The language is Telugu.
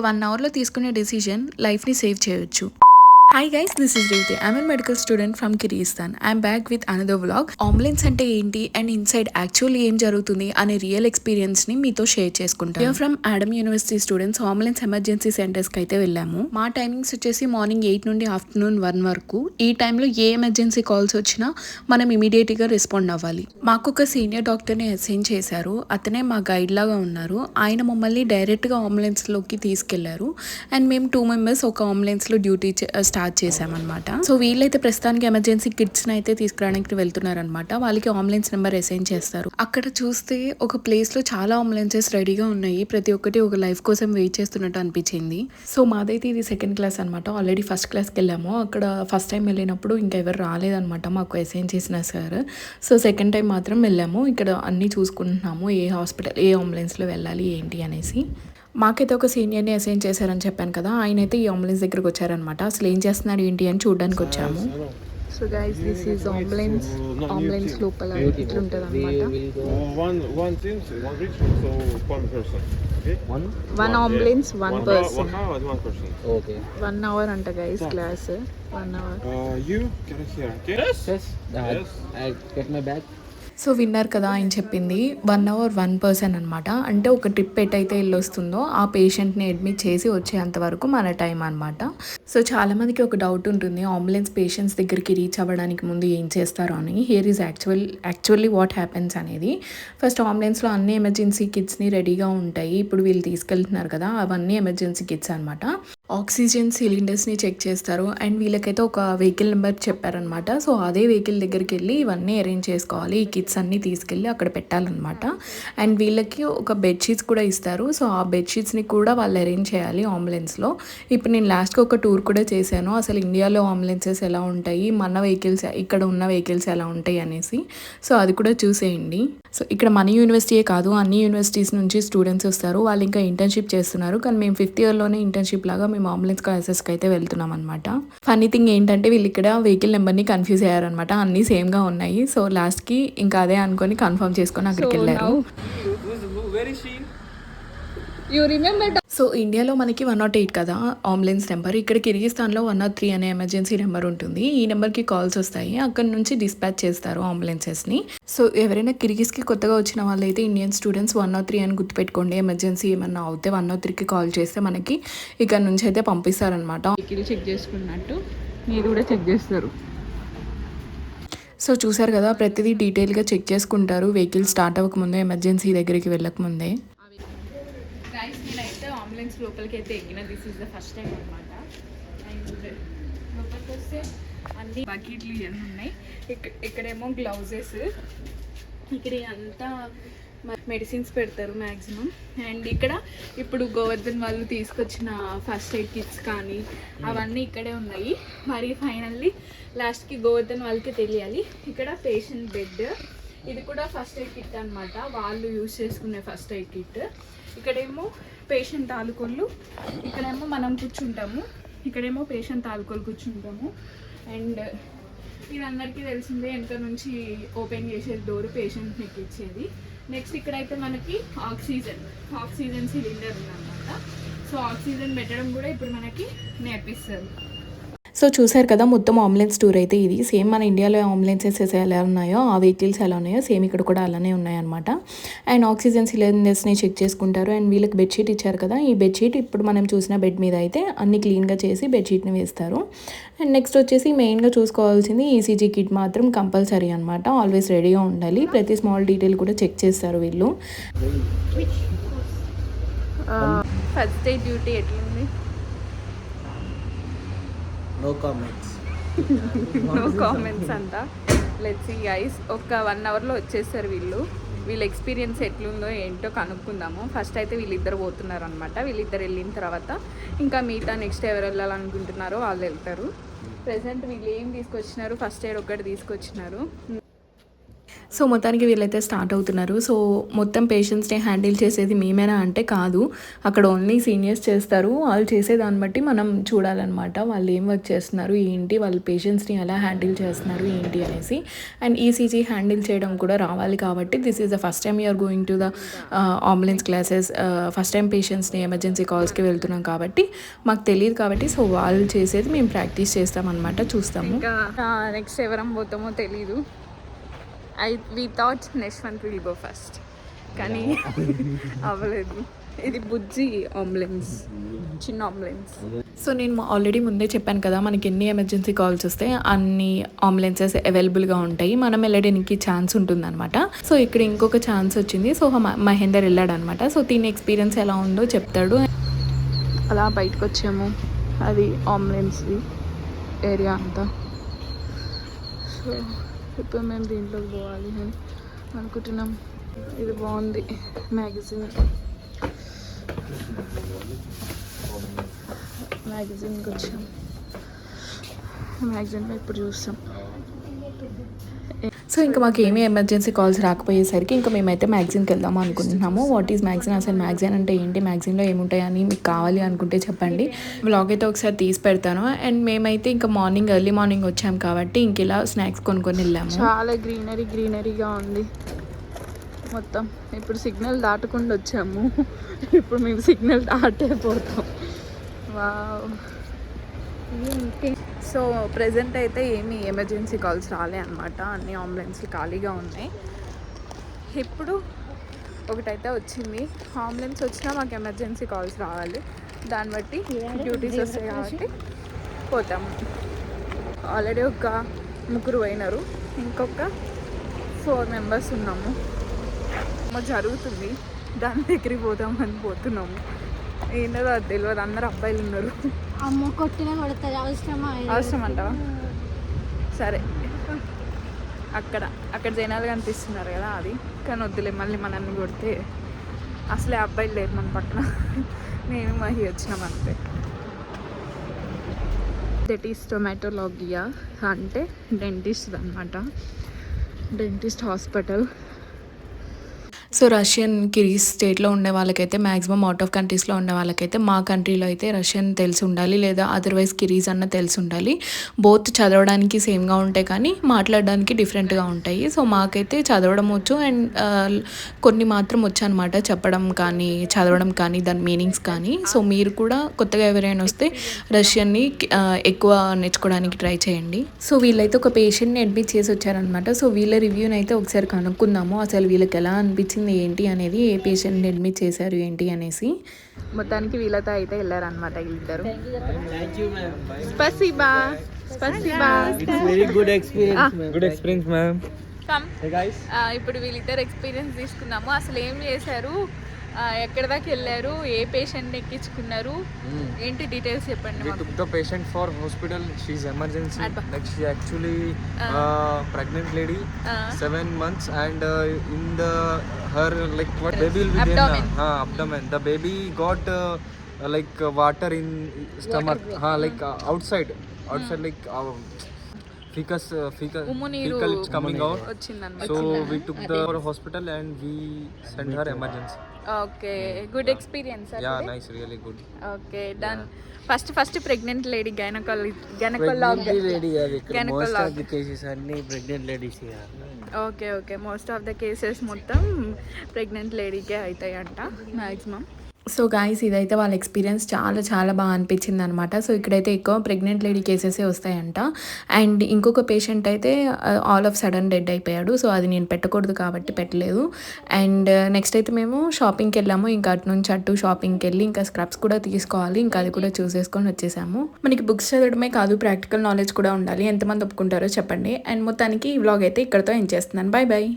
1 అవర్‌లో తీసుకునే డెసిషన్ లైఫ్‌ని సేవ్ చేయొచ్చు. Hi guys, this is Revathi. I'm a medical student from Kyrgyzstan. I'm back with another vlog. Ambulance అంటే ఏంటి అండ్ ఇన్సైడ్ యాక్చువల్లీ ఏం జరుగుతుంది అనే రియల్ ఎక్స్పీరియన్స్ ని మీతో షేర్ చేసుకుంటాను. From Adam university students ambulance emergency centres కి అయితే వెళ్ళాము. మా టైమింగ్స్ వచ్చేసి మార్నింగ్ 8 నుండి ఆఫ్టర్నూన్ 1 వరకు. ఈ టైంలో ఏ ఎమర్జెన్సీ కాల్స్ వచ్చినా మనం ఇమీడియట్ గా రెస్పాండ్ అవ్వాలి. మాకు ఒక సీనియర్ డాక్టర్ ని అసైన్ చేశారు. అతనే మా గైడ్ లాగా ఉన్నారు. ఆయన మమ్మల్ని డైరెక్ట్ గా అంబులెన్స్ లోకి తీసుకెళ్లారు అండ్ మేము 2 మెంబర్స్ ఒక అంబులెన్స్ లో డ్యూటీ స్టార్ట్ చేసామన్నమాట. సో వీళ్ళైతే ప్రస్తుతానికి ఎమర్జెన్సీ కిట్స్ అయితే తీసుకురావడానికి వెళ్తున్నారనమాట. వాళ్ళకి అంబులెన్స్ నెంబర్ అసైన్ చేస్తారు. అక్కడ చూస్తే ఒక ప్లేస్ లో చాలా అంబులెన్సెస్ రెడీగా ఉన్నాయి. ప్రతి ఒక్కటి ఒక లైఫ్ కోసం వెయిట్ చేస్తున్నట్టు అనిపించింది. సో మాదైతే ఇది సెకండ్ క్లాస్ అనమాట. ఆల్రెడీ ఫస్ట్ క్లాస్కి వెళ్ళాము. అక్కడ ఫస్ట్ టైం వెళ్ళినప్పుడు ఇంకా ఎవరు రాలేదనమాట మాకు అసైన్ చేసిన సార్. సో సెకండ్ టైం మాత్రం వెళ్ళాము. ఇక్కడ అన్నీ చూసుకుంటున్నాము, ఏ హాస్పిటల్ ఏ అంబులెన్స్లో వెళ్ళాలి ఏంటి అనేసి. మాకైతే ఒక సీనియర్ని అసైన్ చేశారని చెప్పాను కదా, ఆయన అయితే ఈ అంబులెన్స్ దగ్గరకు వచ్చారనమాట. అసలు ఏం చేస్తున్నాడు ఏంటి అని చూడడానికి వచ్చాము. So guys, this is ambulance. Ambulance లోపల ఇట్లుంటుంది అనమాట. One ambulance 1 person. 1 hour అంట guys class. 1 hour. You get it here. Yes. I get my bag. So విన్నారు కదా ఆయన చెప్పింది. 1 hour 1 person అనమాట. అంటే ఒక ట్రిప్ ఎట్టయితే వెళ్ళొస్తుందో ఆ పేషెంట్ని అడ్మిట్ చేసి వచ్చేంత వరకు మన టైం అనమాట. సో చాలా మందికి ఒక డౌట్ ఉంటుంది, అంబులెన్స్ పేషెంట్స్ దగ్గరికి రీచ్ అవ్వడానికి ముందు ఏం చేస్తారో అని. Here is actually what happens అనేది. ఫస్ట్ అంబులెన్స్లో అన్ని ఎమర్జెన్సీ కిట్స్ని రెడీగా ఉంటాయి. ఇప్పుడు వీళ్ళు తీసుకెళ్తున్నారు కదా, అవన్నీ ఎమర్జెన్సీ కిట్స్ అనమాట. ఆక్సిజన్ సిలిండర్స్ని చెక్ చేస్తారు అండ్ వీళ్ళకైతే ఒక వెహికల్ నెంబర్ చెప్పారనమాట. సో అదే వెహికల్ దగ్గరికి వెళ్ళి ఇవన్నీ అరేంజ్ చేసుకోవాలి. ఈ కిట్స్ అన్నీ తీసుకెళ్ళి అక్కడ పెట్టాలన్నమాట. అండ్ వీళ్ళకి ఒక బెడ్షీట్స్ కూడా ఇస్తారు. సో ఆ బెడ్షీట్స్ని కూడా వాళ్ళు అరేంజ్ చేయాలి అంబులెన్స్లో. ఇప్పుడు నేను లాస్ట్కి ఒక టూర్ కూడా చేశాను, అసలు ఇండియాలో అంబులెన్సెస్ ఎలా ఉంటాయి, మన వెహికల్స్ ఇక్కడ ఉన్న వెహికల్స్ ఎలా ఉంటాయి అనేసి. సో అది కూడా చూసేయండి. సో ఇక్కడ మన యూనివర్సిటీయే కాదు, అన్ని యూనివర్సిటీస్ నుంచి స్టూడెంట్స్ వస్తారు. వాళ్ళు ఇంకా ఇంటర్న్షిప్ చేస్తున్నారు. కానీ మేము 5th ఇయర్లోనే ఇంటర్న్షిప్ లాగా మేము అంబులెన్స్ క్లాసెస్కి అయితే వెళ్తున్నాం అనమాట. ఫన్నీ థింగ్ ఏంటంటే వీళ్ళు ఇక్కడ వెహికల్ నెంబర్ని కన్ఫ్యూజ్ అయ్యారనమాట. అన్నీ సేమ్గా ఉన్నాయి. సో లాస్ట్కి ఇంకా అదే అనుకొని కన్ఫర్మ్ చేసుకొని అక్కడికి వెళ్ళారు. సో ఇండియాలో మనకి 108 కదా అంబులెన్స్ నెంబర్. ఇక్కడ కిర్గిస్తాన్లో 103 అనే ఎమర్జెన్సీ నెంబర్ ఉంటుంది. ఈ నెంబర్కి కాల్స్ వస్తాయి. అక్కడ నుంచి డిస్పాచ్ చేస్తారు అంబులెన్సెస్ని. సో ఎవరైనా కిర్గిస్కి కొత్తగా వచ్చిన వాళ్ళైతే ఇండియన్ స్టూడెంట్స్ 103 అని గుర్తుపెట్టుకోండి. ఎమర్జెన్సీ ఏమన్నా అవుతే 103కి కాల్ చేస్తే మనకి ఇక్కడ నుంచి అయితే పంపిస్తారనమాట. వెహికల్ చెక్ చేసుకున్నట్టు మీరు కూడా చెక్ చేస్తారు. సో చూసారు కదా, ప్రతిదీ డీటెయిల్గా చెక్ చేసుకుంటారు వెహికల్ స్టార్ట్ అవ్వకముందే, ఎమర్జెన్సీ దగ్గరికి వెళ్ళకముందే. నేనైతే అంబులెన్స్ లోపలికి అయితే ఎక్కిన. This is the first time అనమాట. అండ్ లోపలికి వస్తే అన్ని బకెట్లు ఇవన్నీ ఉన్నాయి. ఇక్కడేమో గ్లౌజెస్, ఇక్కడ అంతా మెడిసిన్స్ పెడతారు మ్యాక్సిమం. అండ్ ఇక్కడ ఇప్పుడు గోవర్ధన్ వాళ్ళు తీసుకొచ్చిన ఫస్ట్ ఎయిడ్ కిట్స్ కానీ అవన్నీ ఇక్కడే ఉన్నాయి. మరి ఫైనల్లీ లాస్ట్కి గోవర్ధన్ వాళ్ళకి తెలియాలి. ఇక్కడ పేషెంట్ బెడ్, ఇది కూడా ఫస్ట్ ఎయిడ్ కిట్ అనమాట, వాళ్ళు యూజ్ చేసుకునే ఫస్ట్ ఎయిడ్ కిట్. ఇక్కడేమో పేషెంట్ తాలూకోళ్ళు, ఇక్కడేమో మనం కూర్చుంటాము, ఇక్కడేమో పేషెంట్ తాలూకోలు కూర్చుంటాము. అండ్ ఇది అందరికీ తెలిసిందే, వెనక నుంచి ఓపెన్ చేసే డోర్ పేషెంట్ని ఎక్కిచ్చేది. నెక్స్ట్ ఇక్కడైతే మనకి ఆక్సిజన్ సిలిండర్ ఉందన్నమాట. సో ఆక్సిజన్ పెట్టడం కూడా ఇప్పుడు మనకి నేర్పిస్తారు. సో చూసారు కదా, మొత్తం అంబులెన్స్ టూర్ అయితే ఇది. సేమ్ మన ఇండియాలో అంబులెన్సెస్ ఎలా ఉన్నాయో, ఆ వెహికల్స్ ఎలా ఉన్నాయో సేమ్ ఇక్కడ కూడా అలానే ఉన్నాయన్నమాట. అండ్ ఆక్సిజన్ సిలిండర్స్ని చెక్ చేసుకుంటారు. అండ్ వీళ్ళకి బెడ్షీట్ ఇచ్చారు కదా, ఈ బెడ్షీట్ ఇప్పుడు మనం చూసిన బెడ్ మీద అయితే అన్ని క్లీన్గా చేసి బెడ్షీట్ని వేస్తారు. అండ్ నెక్స్ట్ వచ్చేసి మెయిన్గా చూసుకోవాల్సింది ఈసీజీ కిట్ మాత్రం కంపల్సరీ అనమాట, ఆల్వేస్ రెడీగా ఉండాలి. ప్రతి స్మాల్ డీటెయిల్ కూడా చెక్ చేస్తారు వీళ్ళు. ఫస్ట్ ఎయిడ్ డ్యూటీ ఎట్లుంది? No comments అంతా. Let's see guys. ఒక 1 అవర్లో వచ్చేస్తారు వీళ్ళు. వీళ్ళ ఎక్స్పీరియన్స్ ఎట్లుందో ఏంటో కనుక్కుందాము. ఫస్ట్ అయితే వీళ్ళిద్దరు పోతున్నారు అనమాట. వీళ్ళిద్దరు వెళ్ళిన తర్వాత ఇంకా మిగతా నెక్స్ట్ ఎవరు వెళ్ళాలనుకుంటున్నారో వాళ్ళు వెళ్తారు. ప్రెసెంట్ వీళ్ళు ఏం తీసుకొచ్చినారు, ఫస్ట్ ఎయిడ్ ఒక్కటి తీసుకొచ్చినారు. సో మొత్తానికి వీళ్ళైతే స్టార్ట్ అవుతున్నారు. సో మొత్తం పేషెంట్స్ని హ్యాండిల్ చేసేది మేమేనా అంటే కాదు, అక్కడ ఓన్లీ సీనియర్స్ చేస్తారు. వాళ్ళు చేసేదాన్ని బట్టి మనం చూడాలన్నమాట, వాళ్ళు ఏం వర్క్ చేస్తున్నారు ఏంటి, వాళ్ళు పేషెంట్స్ని ఎలా హ్యాండిల్ చేస్తున్నారు ఏంటి అనేసి. అండ్ ఈసీజీ హ్యాండిల్ చేయడం కూడా రావాలి కాబట్టి this is the first time you're going to the ambulance classes. First time పేషెంట్స్ని ఎమర్జెన్సీ కాల్స్కి వెళ్తున్నాం కాబట్టి మాకు తెలియదు కాబట్టి సో వాళ్ళు చేసేది మేము ప్రాక్టీస్ చేస్తామన్నమాట, చూస్తాము. ఇంకా నెక్స్ట్ ఎవరం పోతామో తెలీదు. We thought Yashwant will go first, కానీ అవ్వలేదు. ఇది బుజ్జి అంబులెన్స్, చిన్న అంబులెన్స్. సో నేను ఆల్రెడీ ముందే చెప్పాను కదా, మనకి ఎన్ని ఎమర్జెన్సీ కాల్స్ వస్తే అన్ని అంబులెన్సెస్ అవైలబుల్గా ఉంటాయి, మనం వెళ్ళడానికి ఛాన్స్ ఉంటుందన్నమాట. సో ఇక్కడ ఇంకొక ఛాన్స్ వచ్చింది. సో మహేందర్ వెళ్ళాడు అనమాట. సో దీని ఎక్స్పీరియన్స్ ఎలా ఉందో చెప్తాడు. అలా బయటకు వచ్చాము, అది అంబులెన్స్ది ఏరియా అంతా. సో ఇప్పుడు మేము దీంట్లోకి పోవాలి అని అనుకుంటున్నాం. ఇది బాగుంది మ్యాగజైన్కి వచ్చాం. మ్యాగజైన్లో ఇప్పుడు చూస్తాం. సో ఇంకా మాకు ఏమీ ఎమర్జెన్సీ కాల్స్ రాకపోయేసరికి ఇంకా మేమైతే మ్యాగజైన్కి వెళ్దాము అనుకుంటున్నాము. వాట్ ఈజ్ మ్యాగజైన్, అసలు మ్యాగజైన్ అంటే ఏంటి, మ్యాగజైన్లో ఏముంటాయి అని మీకు కావాలి అనుకుంటే చెప్పండి, వ్లాగ్ అయితే ఒకసారి తీసి పెడతాను. అండ్ మేమైతే ఇంకా ఎర్లీ మార్నింగ్ వచ్చాము కాబట్టి ఇంక ఇలా స్నాక్స్ కొనుక్కొని వెళ్ళాము. చాలా గ్రీనరీగా ఉంది మొత్తం. ఇప్పుడు సిగ్నల్ దాటకుండా వచ్చాము, ఇప్పుడు మేము సిగ్నల్ దాటైపోతాం. వావ్. సో ప్రెజెంట్ అయితే ఏమీ ఎమర్జెన్సీ కాల్స్ రాలే అనమాట, అన్ని అంబులెన్స్లు ఖాళీగా ఉన్నాయి. ఇప్పుడు ఒకటైతే వచ్చింది, అంబులెన్స్ వచ్చినా మాకు ఎమర్జెన్సీ కాల్స్ రావాలి, దాన్ని బట్టి డ్యూటీస్ వస్తాయి కాబట్టి పోతాము. ఆల్రెడీ ఒక 3 పోయినారు, ఇంకొక 4 మెంబర్స్ ఉన్నాము. జరుగుతుంది, దాని దగ్గరికి పోతామని పోతున్నాము. ఏంటో అది తెలియదు, అందరు అబ్బాయిలు ఉన్నారు. అమ్మ కొట్టిన కొడతారు, అవసరం అంటావా? సరే, అక్కడ జనాలు కనిపిస్తున్నారు కదా, అది కానీ వద్దులే, మళ్ళీ మనల్ని కొడితే. అసలే అబ్బాయిలు లేరు మన పక్కన, నేను మహి వచ్చినాం అంతే. దట్ ఈస్ స్టొమాటోలాజియా అంటే డెంటిస్ట్ అనమాట, డెంటిస్ట్ హాస్పిటల్. సో రష్యన్ కిరీస్ స్టేట్లో ఉండే వాళ్ళకైతే మ్యాక్సిమం అవుట్ ఆఫ్ కంట్రీస్లో ఉండే వాళ్ళకైతే మా కంట్రీలో అయితే రష్యన్ తెలిసి ఉండాలి, లేదా అదర్వైజ్ కిరీస్ అన్న తెలిసి ఉండాలి. బోత్ చదవడానికి సేమ్గా ఉంటాయి కానీ మాట్లాడడానికి డిఫరెంట్గా ఉంటాయి. సో మాకైతే చదవడం వచ్చు అండ్ కొన్ని మాత్రం వచ్చు అనమాట, చెప్పడం కానీ చదవడం కానీ దాని మీనింగ్స్ కానీ. సో మీరు కూడా కొత్తగా ఎవరైనా వస్తే రష్యన్ని ఎక్కువ నేర్చుకోవడానికి ట్రై చేయండి. సో వీళ్ళైతే ఒక పేషెంట్ని అడ్మిట్ చేసి వచ్చారనమాట. సో వీళ్ళ రివ్యూని అయితే ఒకసారి కనుక్కుందాము, అసలు వీళ్ళకి ఎలా అనిపించింది ఏంటి అనేది, ఏ పేషెంట్ని అడ్మిట్ చేశారు ఏంటి అనేసి. మొత్తానికి వీళ్ళతో అయితే వెళ్ళారనమాట వీళ్ళిద్దరు. స్పసిబా. Good experience, ma'am. Hey guys. ఇప్పుడు వీళ్ళిద్దరు ఎక్స్పీరియన్స్ తీసుకున్నాము. అసలు ఏం చేశారు, ఎక్కడ దాకా వెళ్ళారు, ఏ పేషెంట్ని ఎక్కించుకున్నారు, ఏంటి డీటెయిల్స్ చెప్పండి. We took the patient for hospital. She's emergency. Like she actually pregnant lady, 7 months, and in her like what baby will be abdomen. there. Abdomen. The baby got like water in stomach. Like outside like fecal it's coming out. So we took the hospital and we sent her emergency. Okay, good experience. Yeah, nice, really good. Okay, done. First pregnant lady gynecology. Most of the cases are pregnant ladies here. Okay, most of the cases మొత్తం pregnant lady కే అవుతాయి అంట maximum. సో గాయస్ ఇదైతే వాళ్ళ ఎక్స్పీరియన్స్ చాలా బాగా అనిపించింది అనమాట. సో ఇక్కడైతే ఎక్కువ ప్రెగ్నెంట్ లేడీ కేసెసే వస్తాయంట. అండ్ ఇంకొక పేషెంట్ అయితే ఆల్ ఆఫ్ సడన్ డెడ్ అయిపోయాడు. సో అది నేను పెట్టకూడదు కాబట్టి పెట్టలేదు. అండ్ నెక్స్ట్ అయితే మేము షాపింగ్కి వెళ్ళాము. ఇంకా అటు నుంచి అటు షాపింగ్కి వెళ్ళి ఇంకా స్క్రబ్స్ కూడా తీసుకోవాలి, ఇంకా అది కూడా చూసేసుకొని వచ్చేసాము. మనకి బుక్స్ చదవడమే కాదు, ప్రాక్టికల్ నాలెడ్జ్ కూడా ఉండాలి. ఎంతమంది ఒప్పుకుంటారో చెప్పండి. అండ్ మొత్తానికి ఈ వ్లాగ్ అయితే ఇక్కడతో ఎండ్ చేస్తున్నాను. బాయ్.